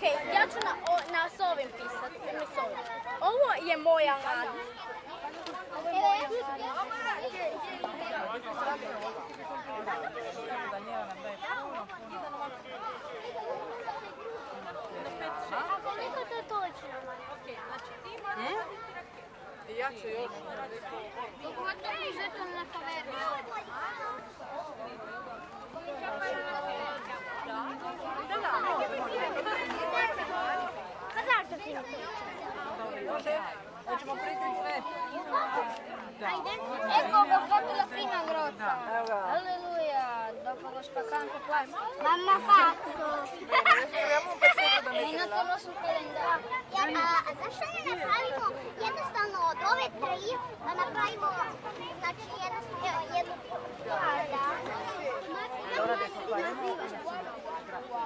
Ok, ja ću s ovim pisati. Ovo je moja nada. A koliko to točno? I ja ću još. Pogotovo mi žetom na kaveru. Kada to ti Hoćemo prikriti sve. Ajde. Ecco, ho fatto la prima grossa. Alleluia, dopo lo spaccante qua. Mamma ha fatto. I nato sul calendario. A zašto ne napravimo jednostavno od ove tri, da napravimo znači jednu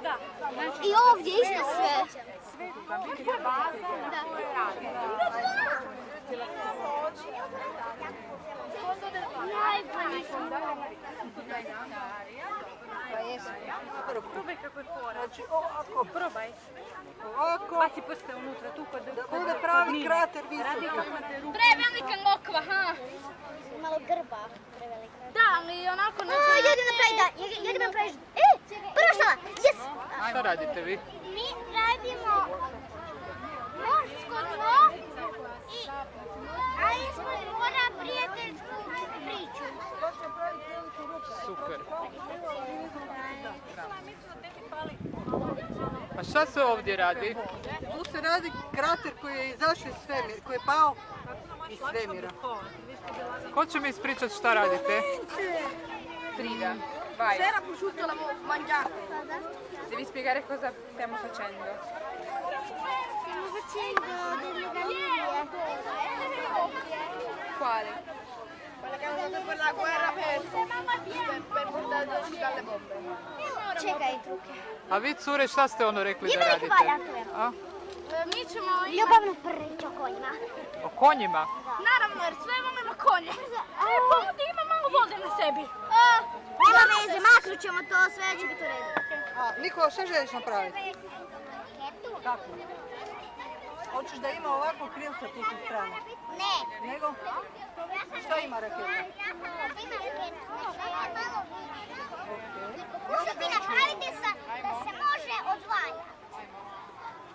Da. I ovdje isto sve. Sve da vidi baza koje radi. Najbolji sam. Probaj kako je fora. Znači ovako. Probaj. Ovako. Baci prste unutra tu kod... Da bude pravi krater visoki. Prevelika mokva, ha? Malo grba. Prevelika. Da, ali onako neće... Jedem napraviš. Prva štala. Yes! Šta radite vi? Mi radimo morsko dno i ispod mora prijateljsku priču. Super. A šta se ovdje radi? Tu se radi krater koji je izašao iz svemira, koji je pao iz svemira. Ko će mi ispričati šta radite? Frida, vai. Sera prosciutto l'avevo mangiato. Devi spiegare cosa stiamo facendo. Stiamo facendo delle gallerie. Quale? Quella che hanno fatto per la guerra per portare dalle bombe. Čekaj, truke. A vi cure šta ste ono rekli da Idemo radite? valjati. A? Mi ćemo Ljubavnu priču o konjima. O konjima? naravno jer sve imamo konje. Pomodi ima malo vode na sebi. Nema veze, maknut ćemo to, sve će biti u redu. Nikola, šta želiš napraviti? Kako? Hoćeš da ima ovako krilca tu sa strane? Ne. Nego? Šta ima raketa? Ima raketa, malo možete napraviti da se može odvajati.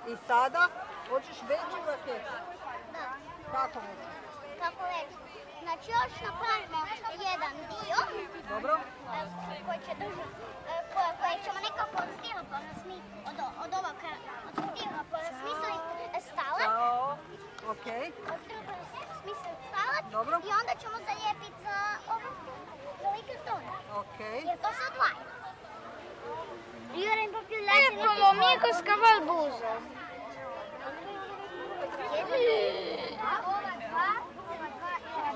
I sada hoćeš veću raketu? Da. Kako misliš? Kako već. Znači još napravimo jedan dio. Dobro? Koji će držati, koji ćemo nekako od stiropora smisliti stalat. Ćao. Okej. Od stiropora smisliti stalat. Dobro. I onda ćemo zalijepiti za ovaj karton. Okej. Jer to se odvaja. Ecco, amico scavalbuso.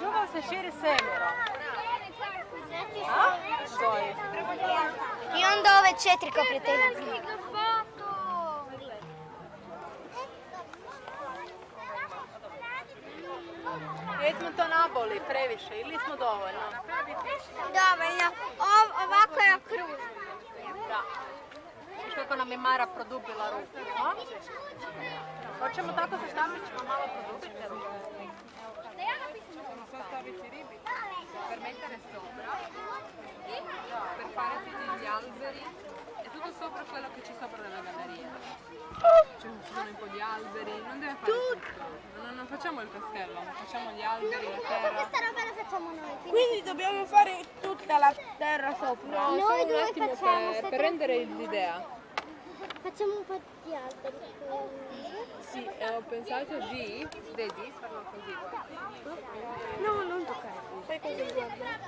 Ljubav se širi svemirom. I onda ove četiri kapljateljice. Jesmo to naboli previše ili smo dovoljno? Dovoljno. Ovako je okružno. Da. Viš kako nam je Mara produbila ruku, a? Hoćemo tako sa štampićima malo produbiti? Sono staviti ribice per mettere sopra, per fare tutti gli alberi e tutto sopra quello che c'è sopra nella galleria. Ci sono un po' di alberi, non deve fare tutto. Non facciamo il castello, facciamo gli alberi, la terra. Questa roba la facciamo noi. Quindi dobbiamo fare tutta la terra sopra. No, Noi solo un dove attimo facciamo per rendere l'idea. Facciamo un po' di alberi. Sì, ho pensato di, vedi, farlo così, guarda. No, non toccare. Fai così, guarda.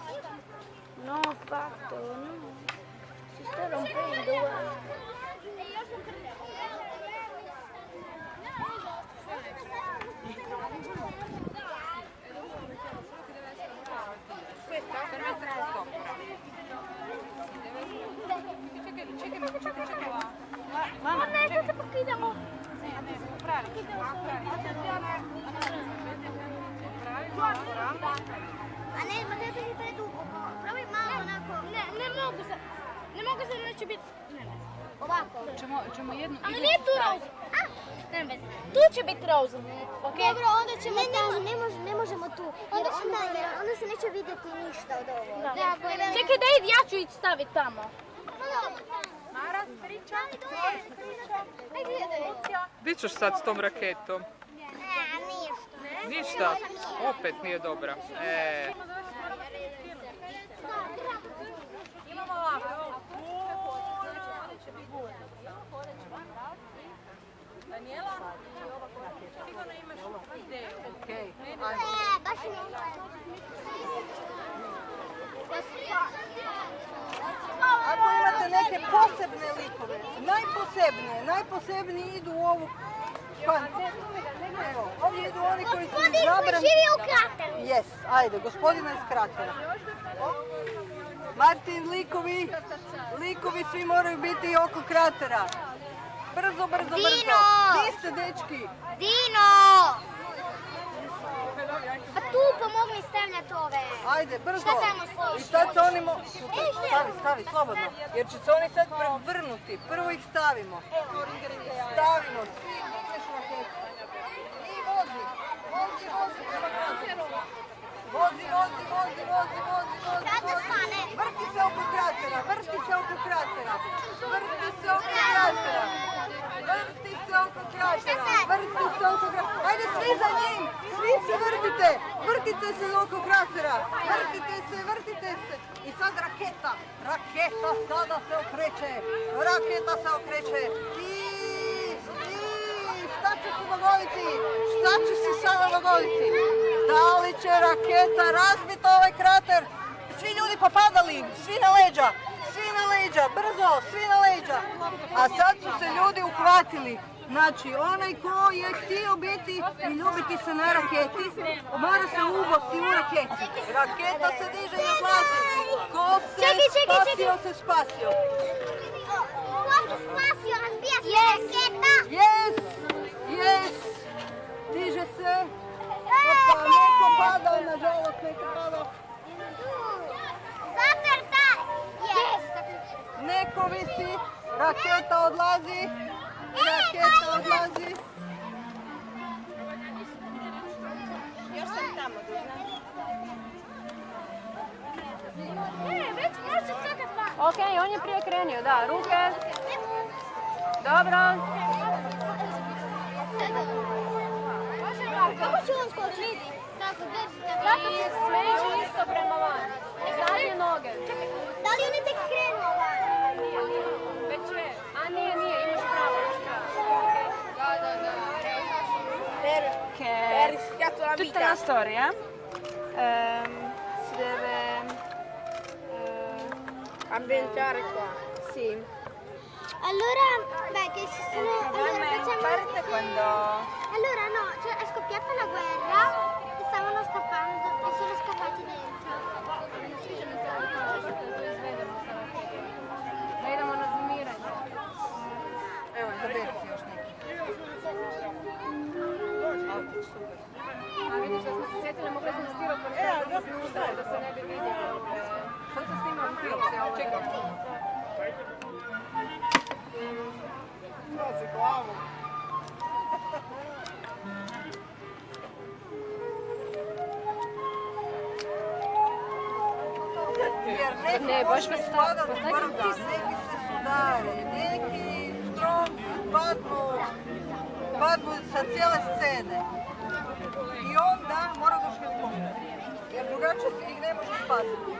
No, ho fatto, no. Si sta rompendo, guarda. Questa per mettere sopra. C'è che va. Ma non è stato pochino. A ne, ma treba mi preduboko. Probaj malo onako. Ne mogu se neće biti. Ne. Ovako. Ćemo jednu Ali igricu nije tu staviti. Rose. Nema veze. Tu će biti Rose. Okay. Dobro, onda ćemo Ne možemo tu. Jer onda se neće vidjeti ništa od ovoga. Čekaj da id, ja ću ići staviti tamo. Mara, priča. Di ćeš sad s tom raketom? Ništa? Opet nije dobra. Imamo ovako. Daniela, sigurno imaš ideju. Okej. Baš Ako imate neke posebne likove, najposebniji idu u ovu kantu. Evo, ovdje idu oni koji su izabrani. živi u krateru. Yes, ajde, gospodina iz kratera. Martin, likovi svi moraju biti oko kratera. Brzo. Dino! Vi ste, dečki. Dino! A tu pomogni stavljati ove. Ajde, brzo. Šta tamo stoji? I sad se oni stavi, slobodno. Jer će se oni sad prevrnuti. Prvo ih stavimo. Stavimo, svi ideš raketu. I vozi. Vozi. Kada stane? Vrti se oko kratera. Ajde, svi za njim. Svi se vrtite. Vrtite se oko kratera. Vrtite se. I sad raketa sada se okreće. I šta će se sada dogoditi? Da li će raketa razbiti ovaj krater? Svi ljudi popadali, svi na leđa, brzo, svi na leđa. A sad su se ljudi uhvatili. Znači, onaj ko je htio biti i ljubiti se na raketi, mora se ubosti u raketi. Raketa se diže i odlazi. Ko se spasio. Ko se spasio? Razbija se raketa. Yes. Diže se. Opa, neko padao, nažalost, Zatrta. Neko visi, raketa odlazi. Još sam tamo, Već možeš skakati van. Ok, on je prije krenio, da, ruke. Dobro. Kako će on skočiti? Tako, I sveći isto prema van. Zadnje noge. Da li on je tek krenuo van? Već je. A nije, imaš pravo. Tutta una storia si deve Ambientare qua. sì. Allora, che si sono... Parte quando Allora no, cioè è scoppiata la guerra e stavano scappando e sono scappati dentro. Da idemo na zoomiranje. Evo, izaberi si još neki. Autić, super. A vidiš da smo se sjetili, mogli smo stiropor staviti unutra da se ne bi vidjelo. Sad se snimam film, čekaj. Jer neki počne spadat u brda, neki se sudare, neki skroz padnu sa cijele scene. I onda mora doći helikopter, jer drugačije ih ne može spasiti.